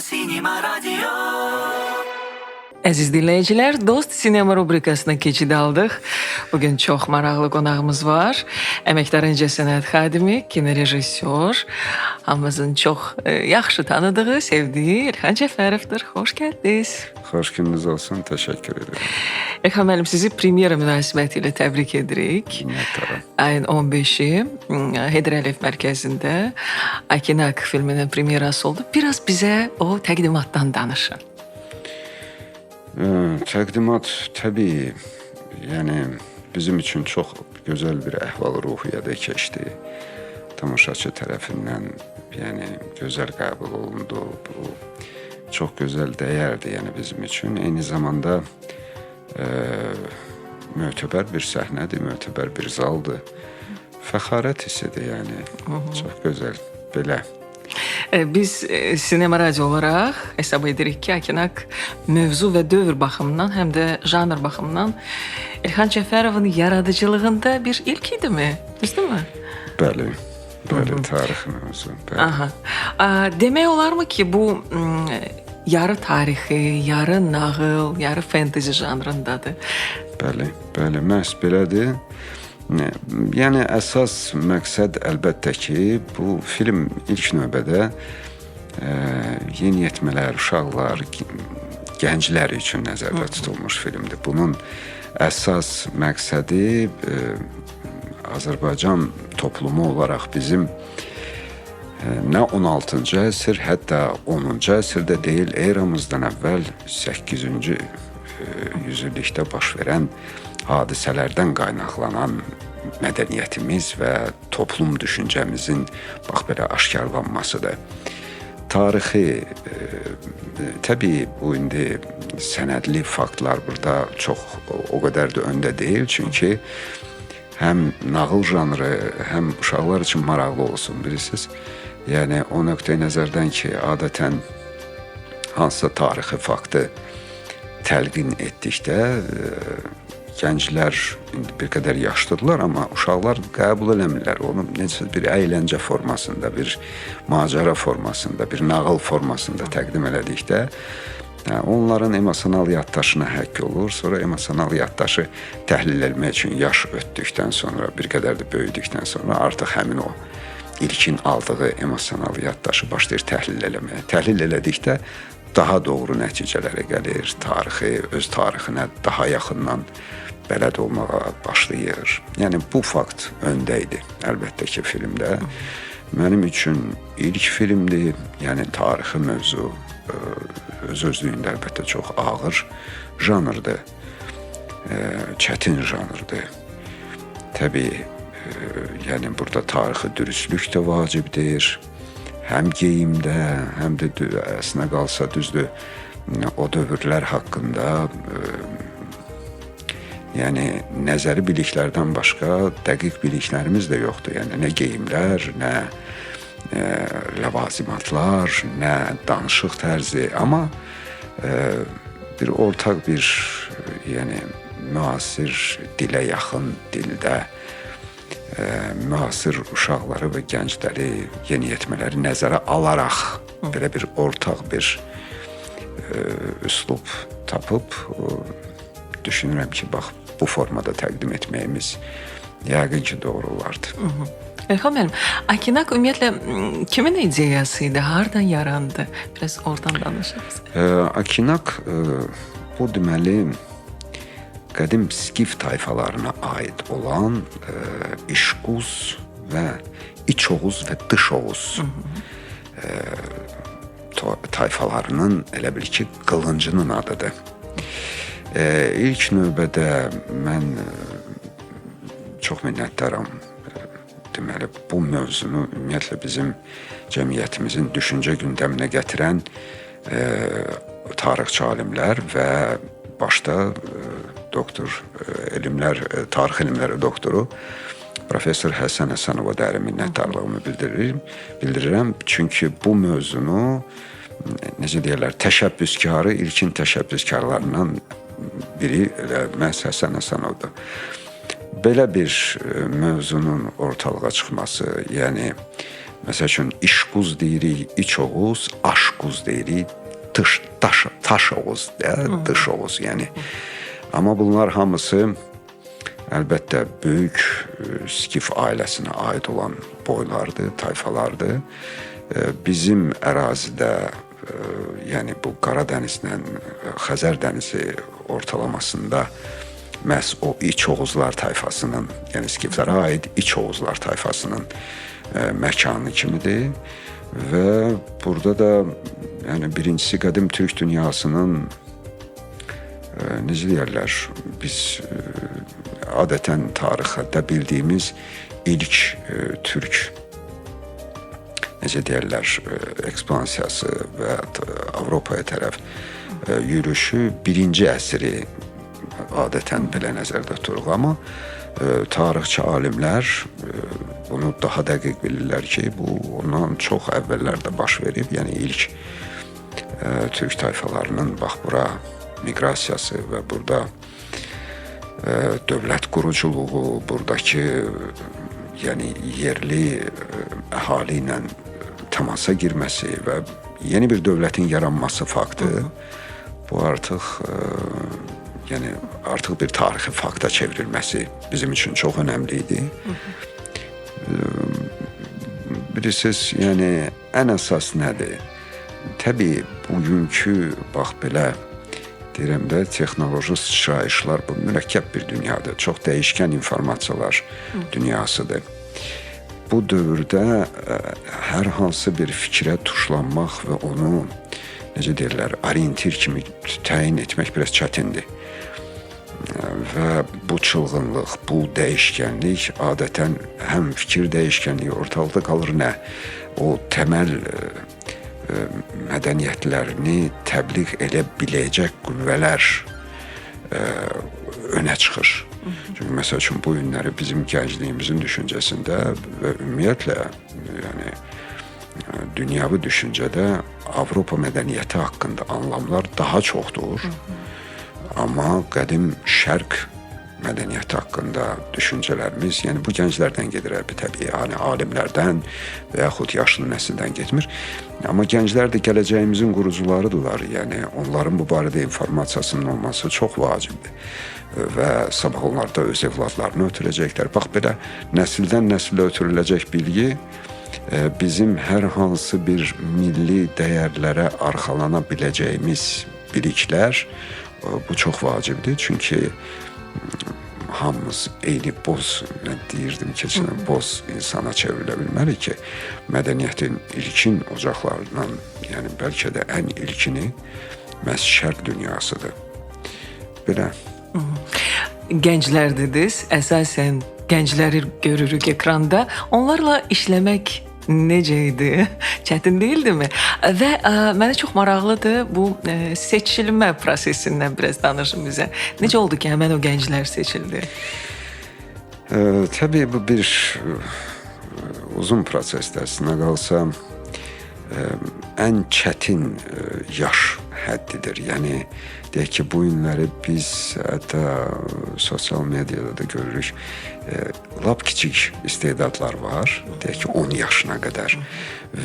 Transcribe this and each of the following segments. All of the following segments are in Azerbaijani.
Sinema Radyo. Əziz dinləyicilər, Dost Sinema rubrikasına keçid aldıq. Bugün çox maraqlı qonağımız var. Əməkdar incəsənət xadimi, kinorejissor, hamımızın çox yaxşı tanıdığı, sevdiyi İlxan Cəfərovdur. Xoş gəldiniz. Xoş gününüz olsun, təşəkkür edirəm. İlxan müəllim, sizi premyera münasibəti ilə təbrik edirik. Minnətdaram. Ayın 15-i Heydər Əliyev mərkəzində Akinak filminin premyerası oldu. Biraz bizə o təqdimatdan danışın. Təqdimat təbii, yəni bizim üçün çox gözəl bir əhval-ruhiyyədə keçdi. Tamaşaçı tərəfindən, yəni gözəl qəbul olundu. Bu çox gözəl dəyərdi, yəni bizim üçün. Eyni zamanda mötəbər bir səhnədir, mötəbər bir zaldır. Fəxarət hissidir, yəni. Çox gözəl, belə. Biz Sinema Radyo olaraq hesab edirik ki, Akinak mövzu və dövr baxımından, həm də janr baxımından İlxan Cəfərovun yaradıcılığında bir ilk idimi? Düzdürmü? Bəli, tarixi mövzu. Bəli. Aha. Demək olarmı ki, bu yarı tarixi, yarı nağıl, yarı fantezi janrındadır? Bəli, məhz belədir. Yəni əsas məqsəd əlbəttə ki, bu film ilk növbədə yeniyetmələr, uşaqlar, gənclər üçün nəzərdə tutulmuş filmdir. Bunun əsas məqsədi Azərbaycan toplumu olaraq bizim nə 16-cı əsr, hətta 10-cu əsrdə deyil, eramızdan əvvəl 8-ci yüzillikdə baş verən hadisələrdən qaynaqlanan mədəniyyətimiz və toplum düşüncəmizin bax belə aşkarlanmasıdır. Tarixi, təbii bu indi sənədli faktlar burada çox o qədər də öndə deyil, çünki həm nağıl janrı, həm uşaqlar üçün maraqlı olsun, bilirsiniz. Yəni o nöqteyi nəzərdən ki, adətən hansısa tarixi faktı təlqin etdikdə gənclər indi bir qədər yaşlıdırlar, amma uşaqlar qəbul eləmirlər. Onu necə bir əyləncə formasında, bir macəra formasında, bir nağıl formasında təqdim elədikdə onların emosional yaddaşına həkk olur. Sonra emosional yaddaşı təhlil etmək üçün yaş ötdükdən sonra, bir qədər də böyüdükdən sonra artıq həmin o ilkin aldığı emosional yaddaşı başlayır təhlil eləməyə. Təhlil elədikdə daha doğru nəticələrə gəlir, tarixi, öz tarixinə daha yaxından bələd olmağa başlayır. Yəni bu fakt öndə idi, əlbəttə ki, filmdə. Mənim üçün ilk filmdir, yəni tarixi mövzu öz-özlüyündə əlbəttə çox ağır janrdır, çətin janrdır. Təbii, yəni burada tarixi dürüstlük də vacibdir. Həm geyimdə, həm də əslində qalsa düzdür, o dövrlər haqqında yəni nəzəri biliklərdən başqa dəqiq biliklərimiz də yoxdur. Yəni nə geyimlər, nə ləvazimatlar, nə danışıq tərzi, amma bir ortaq bir, yəni müasir dilə yaxın dildə müasir uşaqları və gəncləri, yeniyetmələri nəzərə alaraq belə bir ortaq bir üslub tapıb düşünürəm ki, bax bu formada təqdim etməyimiz yəqin ki, doğru olardı. İlxan müəllim, Akinak ümumiyyətlə kimin ideyası idi, hardan yarandı? Biraz oradan danışırız. Akinak bu deməli qədim skif tayfalarına aid olan İşquz və İç Oğuz və Dış Oğuz tayfalarının elə bil ki, qılıncının adıdır. İlk növbədə mən çox minnətdaram. Deməli, bu mövzunu ümumiyyətlə bizim cəmiyyətimizin düşüncə gündəminə gətirən tarixçi alimlər və başda tarix elmləri doktoru Professor Həsən Həsənova dərin minnətdarlığımı bildirirəm. Çünki bu mövzunu, necə deyirlər, təşəbbüskarı, ilkin təşəbbüskarlarından biri məhz Həsən Həsənovdur. Belə bir mövzunun ortalığa çıxması, yəni Məsəl üçün İşquz deyirik, İç Oğuz, Aşquz deyirik, Taş Oğuz, Dış Oğuz, yəni. Amma bunlar hamısı əlbəttə böyük Skif ailəsinə aid olan boylardır, tayfalardır. Bizim ərazidə, yəni bu Qara dənizlə Xəzər dənizi ortalamasında məhz o İç Oğuzlar tayfasının, yəni Skiflərə aid İç Oğuzlar tayfasının məkanı kimidir və burada da yəni birincisi qədim Türk dünyasının necə deyərlər, biz adətən tarixdə bildiyimiz ilk Türk necə deyərlər, ekspansiyası və Avropaya tərəf yürüşü 1-ci əsri adətən belə nəzərdə tuturuq. Amma tarixçi alimlər bunu daha dəqiq bilirlər ki, bu ondan çox əvvəllərdə baş verib. Yəni ilk Türk tayfalarının bax bura miqrasiyası və burada dövlət quruculuğu, buradakı yəni yerli əhali ilə təmasa girməsi və yeni bir dövlətin yaranması faktı bu artıq yəni artıq bir tarixi fakta çevrilməsi bizim üçün çox önəmli idi. Bilirsiniz, yəni ən əsas nədir? Təbii bugünkü bax belə deyirəm də texnoloji sıçrayışlar bu mürəkkəb bir dünyadır. Çox dəyişkən informasiyalar dünyasıdır. Bu dövrdə hər hansı bir fikrə tuşlanmaq və onu necə deyirlər, orientir kimi təyin etmək biraz çətindir. Və bu çılğınlıq, bu dəyişkənlik adətən həm fikir dəyişkənliyi ortalıqda qalır, nə o təməl mədəniyyətlərini təbliğ elə biləcək qüvvələr önə çıxır. Çünki məsəl üçün bu günləri bizim gəncliyimizin düşüncəsində və ümumiyyətlə yəni dünyəvi düşüncədə Avropa mədəniyyəti haqqında anlamlar daha çoxdur. Amma qədim şərq mədəniyyəti haqqında düşüncələrimiz, yəni bu gənclərdən gedir təbii, yəni alimlərdən və yaxud yaşlı nəsildən getmir. Amma gənclər də gələcəyimizin qurucularıdırlar, yəni onların bu barədə informasiyasının olması çox vacibdir və sabah onlar da öz evladlarını ötürəcəklər. Bax belə nəsildən nəsilə ötürüləcək bilgi bizim hər hansı bir milli dəyərlərə arxalana biləcəyimiz biliklər bu çox vacibdir. Çünki hamımız eyni boz, mən deyirdim keçən boz insana çevrilə bilmərik ki, mədəniyyətin ilkin ocaqlarından, yəni bəlkə də ən ilkini məhz şərq dünyasıdır. Belə. Gənclər dediniz, əsasən gəncləri görürük ekranda. Onlarla işləmək necə idi? Çətin deyildimi? Və mənə çox maraqlıdır bu seçilmə prosesindən biraz danışın bizə. Necə oldu ki, həmən o gənclər seçildi? Təbii bu bir uzun prosesdir. Əslində qalsa ən çətin yaş həddidir. Yəni deyək ki, bu günləri biz hətta sosial mediada da görürük. Lap kiçik istedadlar var, deyək ki 10 yaşına qədər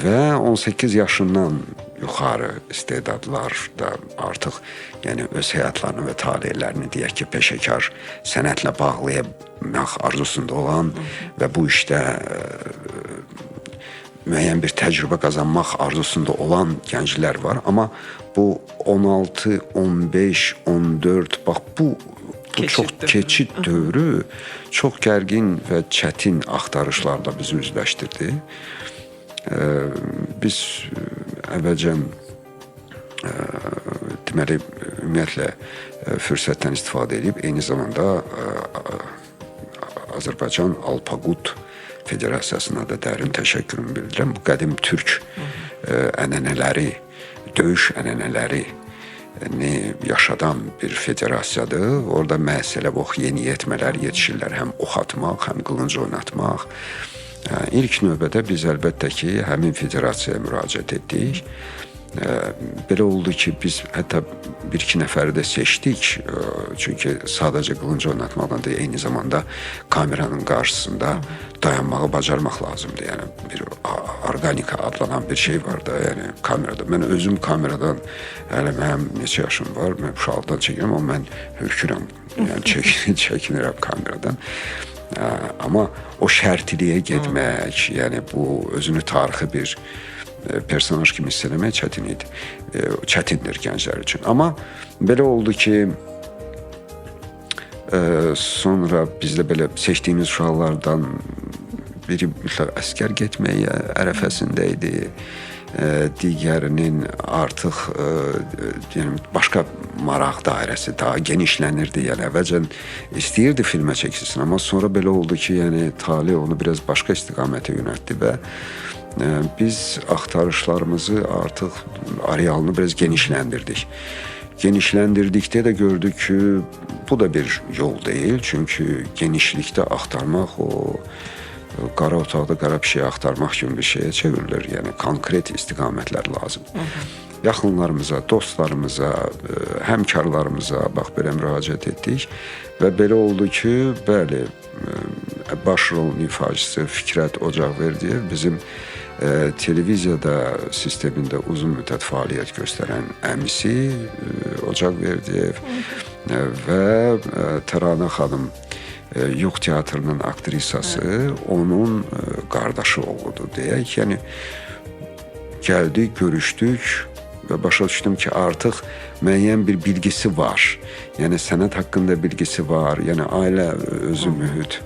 və 18 yaşından yuxarı istedadlar da artıq yəni öz həyatlarını və taleylərini deyək ki peşəkar sənətlə bağlamaq arzusunda olan və bu işdə müəyyən bir təcrübə qazanmaq arzusunda olan gənclər var. Amma bu 16, 15, 14 bax bu çox keçid dövrü çox gərgin və çətin axtarışlarla bizi üzləşdirdi. Biz əvvəlcən deməli ümumiyyətlə fürsətdən istifadə edib eyni zamanda Azərbaycan Alpaqut Federasiyasına da dərin təşəkkürümü bildirirəm. Bu qədim türk ənənələri, döyüş ənənələri yaşadan bir federasiyadır. Orada məhz elə bu yeniyetmələr yetişirlər. Həm ox atmaq, həm qılınc oynatmaq. İlk növbədə biz əlbəttə ki, həmin federasiyaya müraciət etdik Belə oldu ki, biz hətta bir-iki nəfəri də seçdik. Çünki sadəcə qılınc oynatmaqdan deyil, eyni zamanda kameranın qarşısında dayanmağı bacarmaq lazımdır. Yəni bir organika adlanan bir şey var da, yəni kamerada. Mən özüm kameradan, hələ mənim neçə yaşım var, mən uşaqlıqdan çəkirəm, amma mən hökürəm. Yəni çəkinirəm kameradan. Amma o şərtiliyə getmək, yəni bu özünü tarixi bir personaj kimi hiss eləmək çətin idi. Çətindir gənclər üçün. Amma belə oldu ki, sonra bizdə belə seçdiyimiz uşaqlardan biri mütləq əskər getməyə ərəfəsində idi. Digərinin artıq yəni başqa maraq dairəsi daha genişlənirdi. Yəni əvvəlcə istəyirdi filmə çəkilsin, amma sonra belə oldu ki, yəni tale onu biraz başqa istiqamətə yönəltdi və biz axtarışlarımızı artıq arealını biraz genişləndirdik. Genişləndirdikdə də gördük ki, bu da bir yol deyil. Çünki genişlikdə axtarmaq o qara otaqda qara pişiyi axtarmaq kimi bir şeyə çevrilir. Yəni konkret istiqamətlər lazım. Yaxınlarımıza, dostlarımıza, həmkarlarımıza bax belə müraciət etdik və belə oldu ki, bəli, baş rolun ifaçısı Fikrət Ocaqverdiyev bizim televiziyada sistemində uzun müddət fəaliyyət göstərən əmisi Ocaqverdiyev və Təranə xanım Yox teatrının aktrisası onun qardaşı oğludur deyək. Yəni gəldik, görüşdük və başa düşdüm ki, artıq müəyyən bir bilgisi var. Yəni sənət haqqında bilgisi var. Yəni ailə özü mühit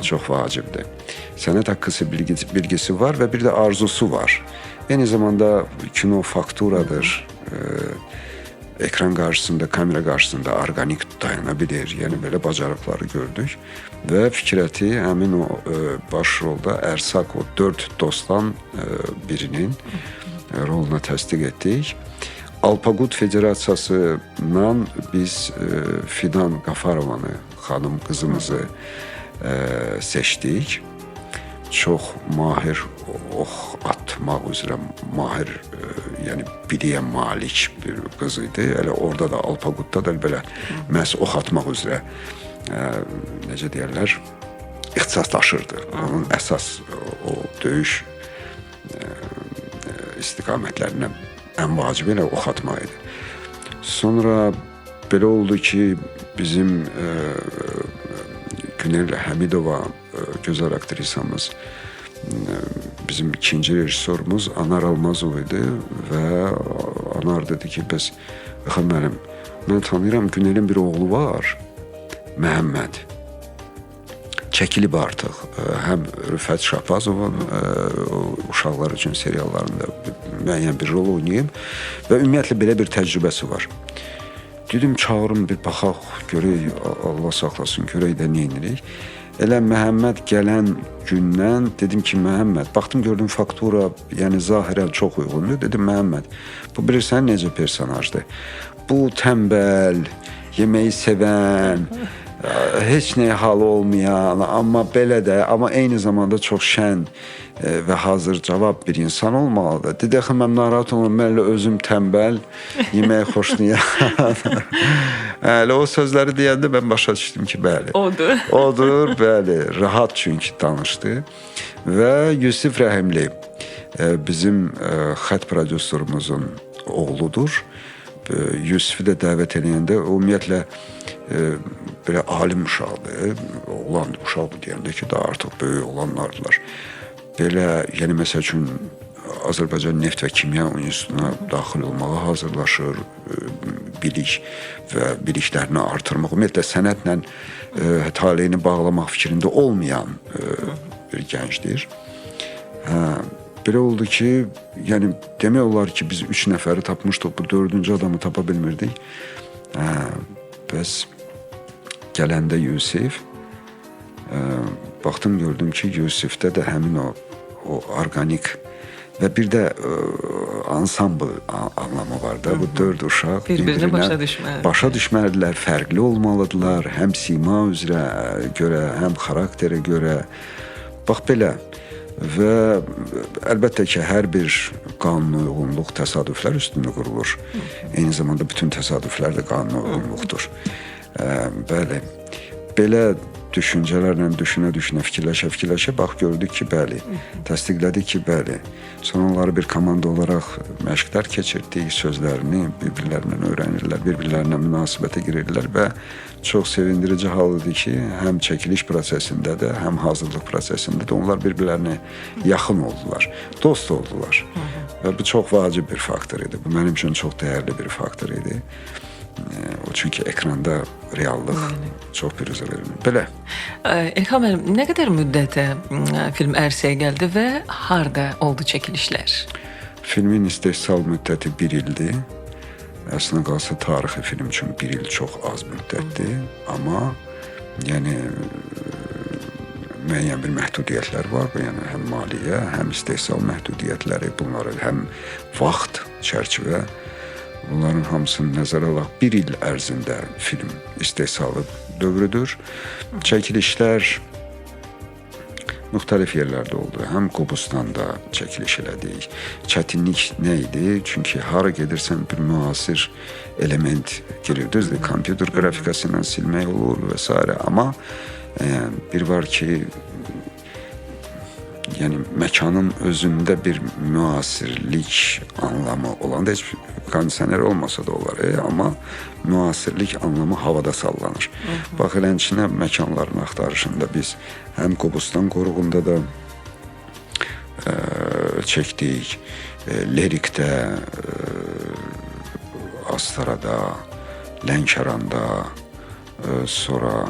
çox vacibdir. Sənət haqqında bilgisi var və bir də arzusu var. Eyni zamanda kino fakturadır. Ekran qarşısında, kamera qarşısında organik dayana bilir. Yəni belə bacarıqları gördük və Fikrəti həmin o baş rolda Ərsaq, o 4 dostdan birinin roluna təsdiq etdik. Alpaqut Federasiyasından biz Fidan Qafarovanı, xanım qızımızı seçdik. Çox mahir ox atmaq üzrə mahir, yəni biliyə malik bir qız idi. Elə orada da Alpaqutda da belə məhz ox atmaq üzrə necə deyirlər, ixtisaslaşırdı. Onun əsas o döyüş istiqamətlərindən ən vacibi elə ox atmaq idi. Sonra belə oldu ki, bizim Günel Həmidova, gözəl aktrisamız, bizim ikinci rejissorumuz Anar Almazov idi və Anar dedi ki, bəs Xan müəllim, mən tanıyıram, Günelin bir oğlu var, Məhəmməd. Çəkilib artıq. Həm Rüfət Şahbazovun uşaqlar üçün seriallarında müəyyən bir rol oynayıb və ümumiyyətlə belə bir təcrübəsi var. Dedim, çağırım bir baxaq, görək, Allah saxlasın, görək də nə edirik. Elə Məhəmməd gələn gündən dedim ki, Məhəmməd, baxdım gördüm faktura, yəni zahirən çox uyğundur. Dedim, Məhəmməd, bu bilirsən necə personajdır? Bu tənbəl, yeməyi sevən, heç nəyə halı olmayan, amma belə də, amma eyni zamanda çox şən və hazır cavab bir insan olmalıdır. Dedi, axı, mən narahat olmam, mən elə özüm tənbəl, yeməyi xoşlayan. Elə o sözləri deyəndə mən başa düşdüm ki, bəli. Odur. Odur, bəli. Rahat çünki danışdı. Və Yusif Rəhimli bizim xət prodüserumuzun oğludur. Yusifi də dəvət edəndə ümumiyyətlə belə alim uşaqdır. Oğlan uşaq deyəndə ki, daha artıq böyük olanlardılar. Belə, yəni məsəl üçün Azərbaycan Neft və Kimya İnstitutuna daxil olmağa hazırlaşır, bilik və biliklərini artırmaq, ümumiyyətlə sənətlə taleyini bağlamaq fikrində olmayan bir gəncdir. Belə oldu ki, yəni demək olar ki, biz 3 nəfəri tapmışdıq, bu 4-cü adamı tapa bilmirdik. Bəs gələndə Yusif, baxdım gördüm ki, Yusifdə də həmin o organik və bir də ansambl anlamı var da, bu 4 uşaq bir-birini başa düşməlidirlər, fərqli olmalıdırlar, həm sima üzrə görə, həm xarakterə görə. Bax belə, və əlbəttə ki, hər bir qanuna uyğunluq təsadüflər üstündə qurulur. Eyni zamanda bütün təsadüflər də qanuna uyğunluqdur. Bəli, belə düşüncələrlə düşünə-düşünə, fikirləşə-fikirləşə bax gördük ki, bəli, təsdiqlədik ki, bəli. Sonra onları bir komanda olaraq məşqlər keçirdik, sözlərini bir-birlərindən öyrənirlər, bir-birlərinə münasibətə girirlər və çox sevindirici hal idi ki, həm çəkiliş prosesində də, həm hazırlıq prosesində də onlar bir-birlərinə yaxın oldular, dost oldular. Və bu çox vacib bir faktor idi. Bu mənim üçün çox dəyərli bir faktor idi. O çünki ekranda reallıq çox pürüzə verilmir. Belə. İlham müəllim, nə qədər müddətə film ərsəyə gəldi və harda oldu çəkilişlər? Filmin istehsal müddəti 1 ildir. Əslində qalsa tarixi film üçün 1 il çox az müddətdir. Amma yəni müəyyən bir məhdudiyyətlər var. Yəni həm maliyyə, həm istehsal məhdudiyyətləri, bunları həm vaxt çərçivə, bunların hamısını nəzərə alaq 1 il ərzində film istehsalı dövrüdür. Çəkilişlər müxtəlif yerlərdə oldu. Həm Qobustanda çəkiliş elədik. Çətinlik nə idi? Çünki hara gedirsən bir müasir element girir. Düzdür, kompüter qrafikasından silmək olur və s. Amma bir var ki, yəni məkanın özündə bir müasirlik anlamı olanda heç kondisioner olmasa da olar, amma müasirlik anlamı havada sallanır. Bax eləncə məkanların axtarışında biz həm Qobustan qoruğunda da çəkdik, Lerikdə, Astarada, Lənkəranda, sonra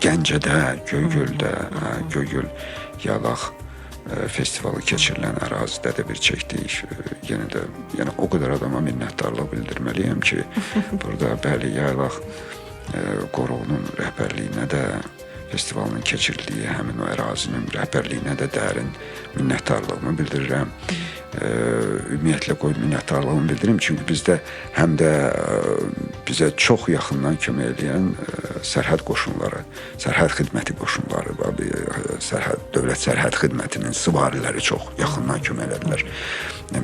Gəncədə, Göygöldə, Göygöl Yağlaq festivalı keçirilən ərazidə də bir çəkdik. Yenə də o qədər adama minnətdarlıq bildirməliyəm ki, burada bəli Yağlaq qoruğunun rəhbərliyinə də, festivalın keçirildiyi həmin o ərazinin rəhbərliyinə də dərin minnətdarlığımı bildirirəm. Ümumiyyətlə qoy minnətdarlığımı bildirim, çünki bizdə həm də bizə çox yaxından kömək edən sərhəd qoşunları, sərhəd xidməti qoşunları, dövlət sərhəd xidmətinin süvariləri çox yaxından kömək elədilər.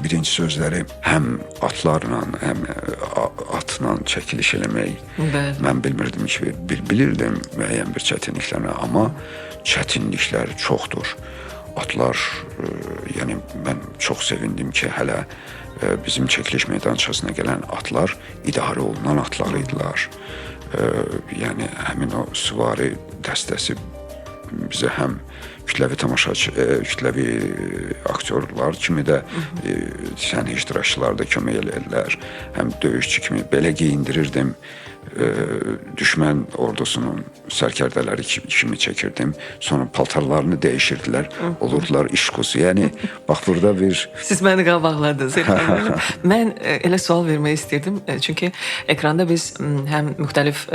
Birinci sözləri həm atlarla, həm atla çəkiliş eləmək mən bilmirdim ki, bilirdim müəyyən bir çətinliklərini, amma çətinliklər çoxdur. Atlar, yəni mən çox sevindim ki, hələ bizim çəkiliş meydançasına gələn atlar idarə olunan atlar idilər. Yəni həmin o süvari dəstəsi bizə həm kütləvi tamaşaçı, kütləvi aktyorlar kimi də səhnə iştirakçıları da kömək edirlər. Həm döyüşçü kimi belə geyindirirdim. Düşmən ordusunun sərkərdələri kimi çəkirdim. Sonra paltarlarını dəyişirdilər. Olurdular işquzu. Yəni bax burada bir... Siz məni qabaqladınız. Mən elə sual vermək istirdim. Çünki ekranda biz həm müxtəlif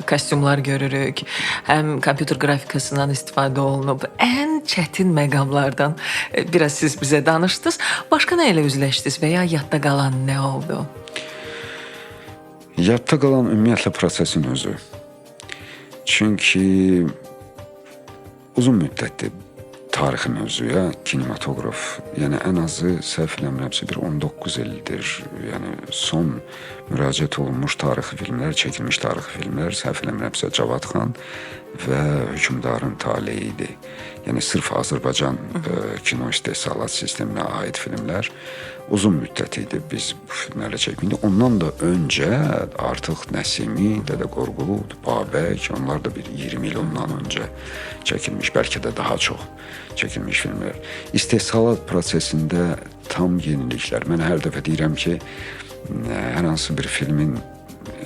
kostyumlar görürük, həm kompüter qrafikasından istifadə olunub. Ən çətin məqamlardan biraz siz bizə danışdınız. Başqa nə ilə üzləşdiniz və ya yadda qalan nə oldu? Yadda qalan ümumiyyətlə prosesin özü. Çünki uzun müddətdir tarixi mövzuya kinematoqraf, yəni ən azı səhv eləmirəmsə bir 19 ildir, yəni son müraciət olunmuş tarixi filmlər, çəkilmiş tarixi filmlər, səhv eləmirəmsə Cavad xan və Hökümdarın Taleyi idi. Yəni sırf Azərbaycan kino istehsalat sisteminə aid filmlər uzun müddət idi biz bu filmlərlə çəkildik. Ondan da öncə artıq Nəsimi, Dədə Qorqud, Babək, onlar da bir 20 il ondan öncə çəkilmiş, bəlkə də daha çox çəkilmiş filmlər. İstehsalat prosesində tam yeniliklər. Mən hər dəfə deyirəm ki, hər hansı bir filmin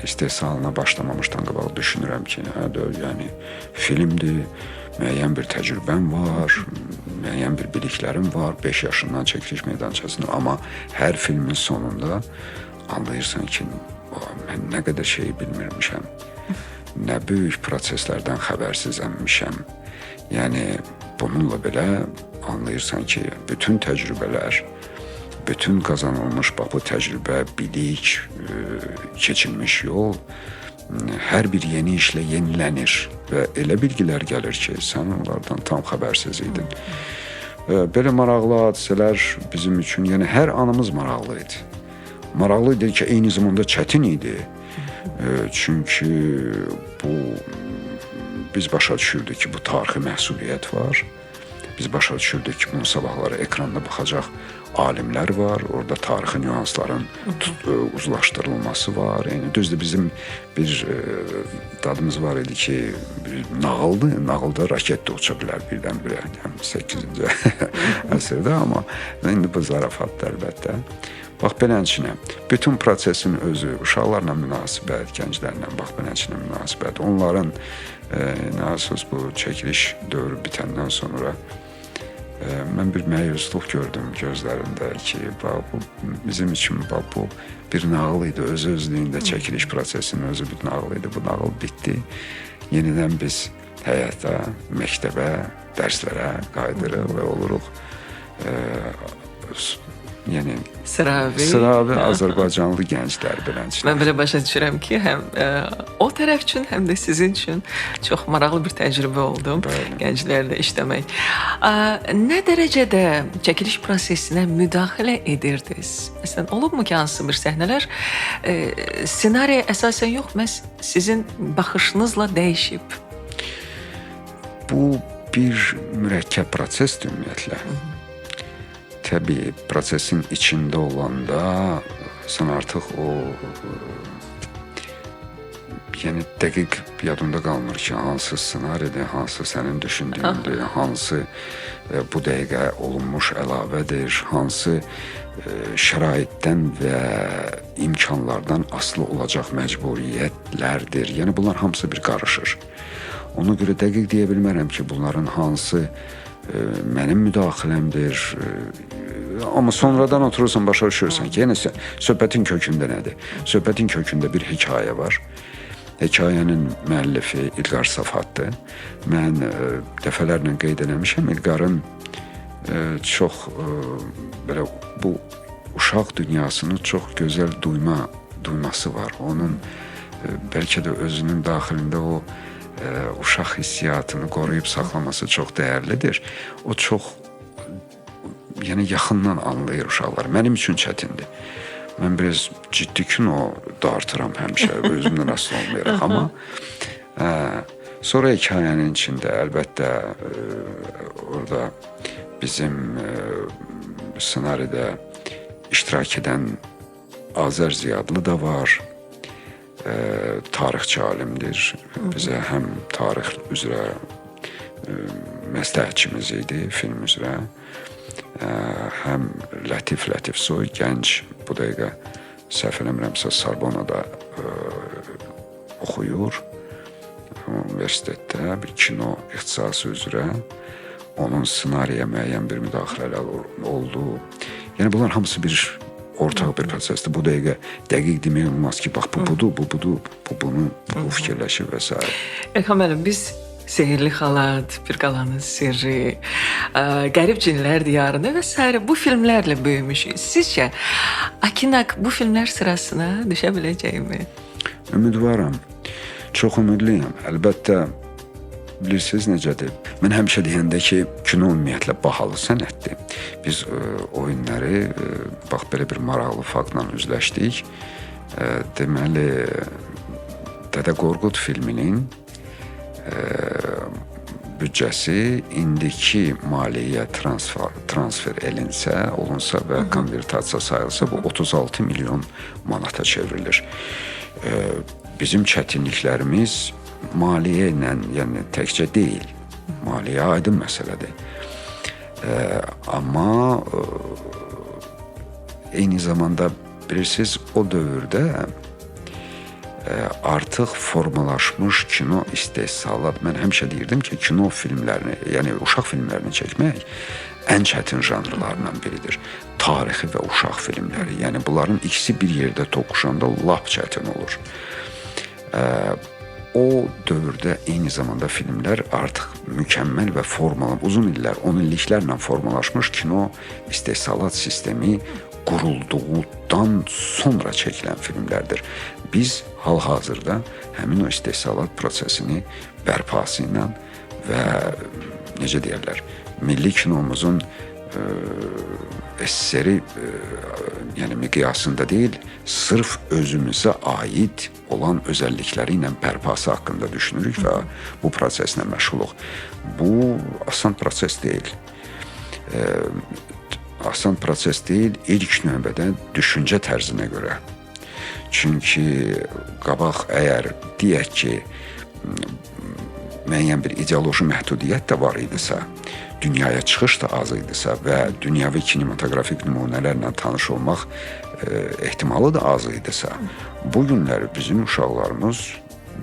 istehsalına başlamamışdan qabaq düşünürəm ki, yəni filmdir, müəyyən bir təcrübəm var, müəyyən bir biliklərim var, 5 yaşından çəkiliş meydançasında, amma hər filmin sonunda anlayırsan ki, mən nə qədər şeyi bilmirmişəm, nə böyük proseslərdən xəbərsizənmişəm. Yəni bununla belə anlayırsan ki, bütün təcrübələr, bütün qazanılmış bu təcrübə, bilik, keçilmiş yol hər bir yeni işlə yenilənir və elə bilgilər gəlir ki, sən onlardan tam xəbərsiz idin. Belə maraqlı hadisələr bizim üçün, yəni hər anımız maraqlı idi. Maraqlı idi ki, eyni zamanda çətin idi. Çünki biz başa düşürdük ki, bu tarixi məsuliyyət var. Biz başa düşürdük ki, bunun sabahları ekranda baxacaq alimlər var, orada tarixi nüansların uzlaşdırılması var. Yəni düzdür, bizim bir dadımız var idi ki, nağılda raket də uça bilər birdən-birə, 8-ci əsrdə, amma indi bu zarafatdır əlbəttə. Bax beləçinə, bütün prosesin özü, uşaqlarla münasibət, gənclərlə bax beləçinə münasibət, onların nəsiz bu çəkiliş dövrü bitəndən sonra mən bir məyusluq gördüm gözlərində ki, bu bizim üçün bu bir nağıl idi, öz-özlüyündə çəkiliş prosesinin özü bir nağıl idi, bu nağıl bitdi. Yenidən biz həyata, məktəbə, dərslərə qayıdırıq və oluruq yəni sıravi Azərbaycanlı gənclər beləncə. Mən belə başa düşürəm ki, həm o tərəf üçün, həm də sizin üçün çox maraqlı bir təcrübə oldu gənclərlə işləmək. Nə dərəcədə çəkiliş prosesinə müdaxilə edirdiniz? Məsələn, olubmu ki, hansı bir səhnələr ssenariyə əsasən yox, məhz sizin baxışınızla dəyişib? Bu bir mürəkkəb prosesdir ümumiyyətlə. Təbii, prosesin içində olanda sən artıq yəni dəqiq yadında qalmır ki, hansı ssenaridir, hansı sənin düşündüyündür, hansı bu dəqiqə olunmuş əlavədir, hansı şəraitdən və imkanlardan asılı olacaq məcburiyyətlərdir. Yəni bunlar hamısı bir qarışır. Ona görə dəqiq deyə bilmərəm ki, bunların hansı mənim müdaxiləmdir. Amma sonradan oturursan, başa düşürsən ki, yəni söhbətin kökündə nədir? Söhbətin kökündə bir hekayə var. Hekayənin müəllifi İlqar Safatdır. Mən dəfələrlə qeyd eləmişəm, İlqarın çox belə bu uşaq dünyasını çox gözəl duyması var. Onun bəlkə də özünün daxilində o uşaq hissiyatını qoruyub saxlaması çox dəyərlidir. O çox yəni yaxından anlayır uşaqlar. Mənim üçün çətindir. Mən biraz ciddi kino dartıram həmişə, özümdən asılı olmayaraq, amma sonra hekayənin içində əlbəttə orada bizim ssenaridə iştirak edən Azər Ziyadlı da var. Tarixçi alimdir. Bizə həm tarix üzrə məsləhətçimiz idi, film üzrə. Həm Lətif Soy, gənc, bu dəqiqə səhv eləmirəmsə Sorbonnada oxuyur universitetdə bir kino ixtisası üzrə. Onun ssenariyə müəyyən bir müdaxilələr oldu. Yəni bunlar hamısı bir ortaq bir prosesdir. Bu dəqiqə dəqiq demək olmaz ki, bax bu budur, bu fikirləşir və s. Elxan müəllim, biz Sehirli Xalat, Bir Qalanın Sirri, Qərib Cinlər Diyarında və s. bu filmlərlə böyümüşük. Sizcə Akinak bu filmlər sırasına düşə biləcəkmi? Ümidvaram. Çox ümidliyəm. Əlbəttə, bilirsiniz necədir? Mən həmişə deyəndə ki, kino ümumiyyətlə bahalı sənətdir. Biz oyunları, bax belə bir maraqlı faktla üzləşdik. Deməli, Dədə Qorqud filminin büdcəsi indiki maliyyə transfer olunsa və konvertasiya sayılsa, bu 36 milyon manata çevrilir. Bizim çətinliklərimiz maliyyə ilə, yəni təkcə deyil. Maliyyə aydın məsələdir. Amma eyni zamanda bilirsiniz, o dövrdə artıq formalaşmış kino istehsalat. Mən həmişə deyirdim ki, kino filmlərini, yəni uşaq filmlərini çəkmək ən çətin janrlarından biridir. Tarixi və uşaq filmləri. Yəni bunların ikisi bir yerdə toqquşanda lap çətin olur. O dövrdə eyni zamanda filmlər artıq mükəmməl və uzun illər, 10 illiklərlə formalaşmış kino istehsalat sistemi qurulduğundan sonra çəkilən filmlərdir. Biz hal-hazırda həmin o istehsalat prosesini bərpası ilə və necə deyirlər, milli kinomuzun SSR-i yəni miqyasında deyil, sırf özümüzə aid olan özəllikləri ilə bərpası haqqında düşünürük və bu proseslə məşğuluq. Bu asan proses deyil. Asan proses deyil, ilk növbədə düşüncə tərzinə görə. Çünki qabaq əgər deyək ki, müəyyən bir ideoloji məhdudiyyət də var idisə, dünyaya çıxış da az idisə və dünyəvi kinematografik nümunələrlə tanış olmaq ehtimalı da az idisə, bu günlər bizim uşaqlarımız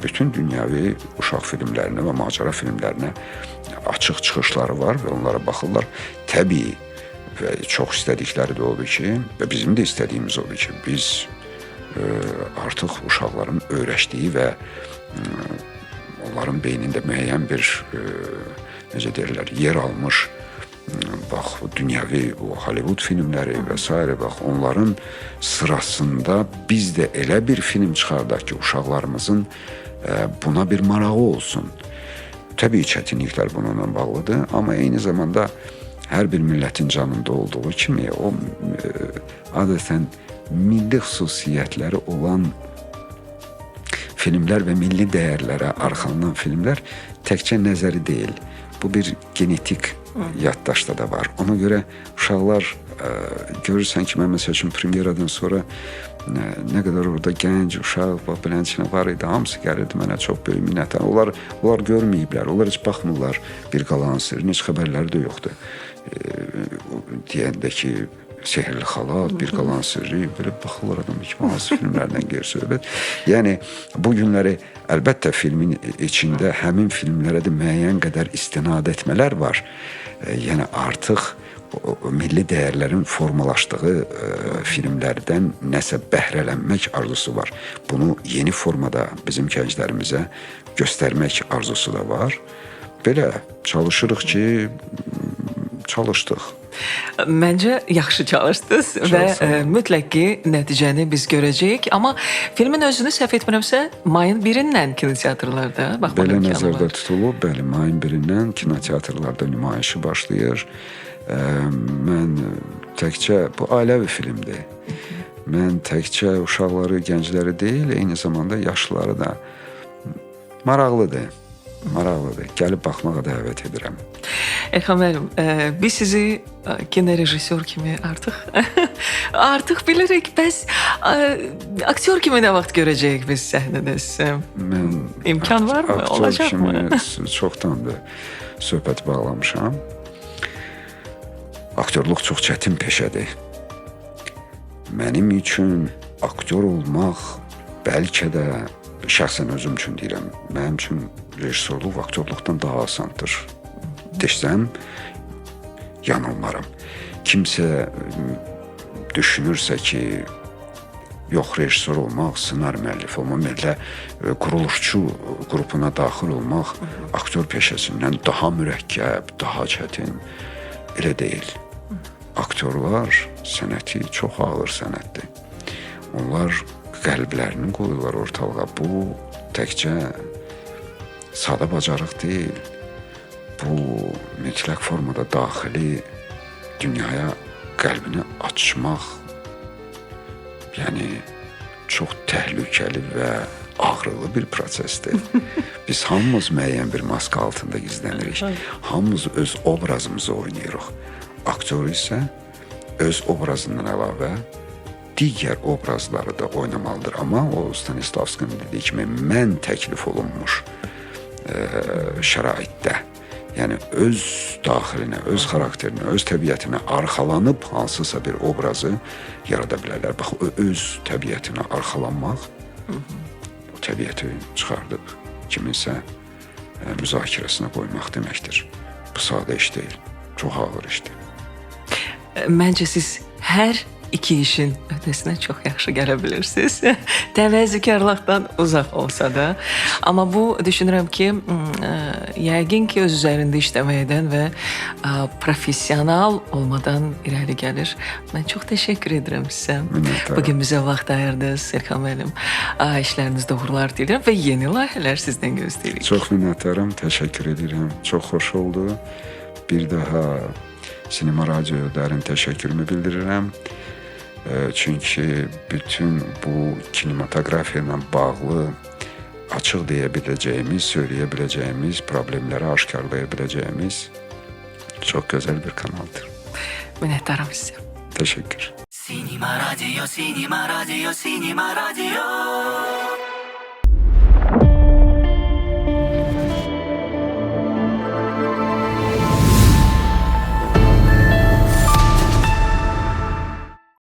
bütün dünyəvi uşaq filmlərinə və macəra filmlərinə açıq çıxışları var və onlara baxırlar. Təbii və çox istədikləri də odur ki, və bizim də istədiyimiz odur ki, biz artıq uşaqların öyrəşdiyi və onların beynində müəyyən bir necə deyirlər, yer almış bax, dünyəvi o Hollywood filmləri və s. bax, onların sırasında biz də elə bir film çıxardaq ki, uşaqlarımızın buna bir marağı olsun. Təbii çətinliklər bununla bağlıdır, amma eyni zamanda hər bir millətin canında olduğu kimi o adətən milli xüsusiyyətləri olan filmlər və milli dəyərlərə arxalanan filmlər təkcə nəzəri deyil. Bu bir genetik yaddaşda da var. Ona görə uşaqlar görürsən ki, mən məsəl üçün premyeradan sonra nə qədər orada gənc, uşaq, bilənçinə var idi, hamısı gəlirdi mənə çox böyük minnətlər. Onlar görməyiblər, onlar heç baxmırlar bir qalanın sirrini, heç xəbərləri də yoxdur. Deyəndə ki, Sehrli Xalat, Bir Qalan Sirri, belə baxırlar adam ki, hansı filmlərdən gedir söhbət. Yəni, bu günləri əlbəttə filmin içində həmin filmlərə də müəyyən qədər istinad etmələr var. Yəni, artıq milli dəyərlərin formalaşdığı filmlərdən nəsə bəhrələnmək arzusu var. Bunu yeni formada bizim gənclərimizə göstərmək arzusu da var. Belə çalışırıq ki, çalışdıq. Məncə yaxşı çalışdınız və mütləq ki, nəticəni biz görəcəyik. Amma filmin özünü səhv etmirəmsə, mayın 1-dən kinoteatrlarda baxmaq belə imkanı nəzərdə var. tutulub, bəli, mayın 1-dən kinoteatrlarda nümayişi başlayır. Mən təkcə, bu ailəvi filmdir. Mən təkcə uşaqları, gəncləri deyil, eyni zamanda yaşlıları da maraqlıdır. Gəlib baxmağa dəvət edirəm. Elxan müəllim, biz sizi kinorejissor kimi artıq bilirik, bəs aktyor kimi nə vaxt görəcəyik biz səhnəniz? İmkan var mı? Olacaq mı? Aktyor kimi çoxdandır söhbət bağlamışam. Aktyorluq çox çətin peşədir. Mənim üçün aktyor olmaq bəlkə də şəxsən özüm üçün deyirəm, mənim üçün rejissorluq aktyorluqdan daha asandır. Desəm, yanılmaram. Kimsə düşünürsə ki, yox, rejissor olmaq, ssenari müəllifi olmaq, elə quruluşçu qrupuna daxil olmaq aktyor peşəsindən daha mürəkkəb, daha çətin, elə deyil. Aktyorlar sənəti çox ağır sənətdir. Onlar qəlblərini qoyurlar ortalığa. Bu təkcə sadə bacarıq deyil. Bu mütləq formada daxili dünyaya qəlbini açmaq, yəni çox təhlükəli və ağrılı bir prosesdir. Biz hamımız müəyyən bir maska altında gizlənirik. Hamımız öz obrazımızı oynayırıq. Aktyor isə öz obrazından əlavə digər obrazları da oynamalıdır. Amma o Stanislavskinin dediyi kimi mən təklif olunmuş şəraitdə, yəni öz daxilinə, öz xarakterinə, öz təbiətinə arxalanıb hansısa bir obrazı yarada bilərlər. Bax, öz təbiətinə arxalanmaq, o təbiəti çıxardıb kiminsə müzakirəsinə qoymaq deməkdir. Bu sadə iş deyil, çox ağır işdir. Məncə siz hər iki işin ötesine çok yaxşı gələ bilirsiniz. Təvəzzükarlıqdan uzaq olsa da. Amma bu düşünürəm ki, yəqin ki öz üzərində işləməkdən və professional olmadan irəli gəlir. Mən çox təşəkkür edirəm sizə. Minnətdaram. Bugün bizə vaxt ayırdınız Serkan müəllim. İşlərinizdə uğurlar diləyirəm və yeni layihələr sizdən gözləyirik. Çox minnətdaram, təşəkkür edirəm. Çox xoş oldu. Bir daha Sinema Radioya dərin təşəkkürümü bildirirəm. Çünki bütün bu kinematografiya ilə bağlı açıq deyə biləcəyimiz, söyləyə biləcəyimiz, problemləri aşkarlaya biləcəyimiz çox gözəl bir kanaldır. Minnətdaram sizə. Təşəkkür. Sinema Radio, Sinema Radio, Sinema Radio.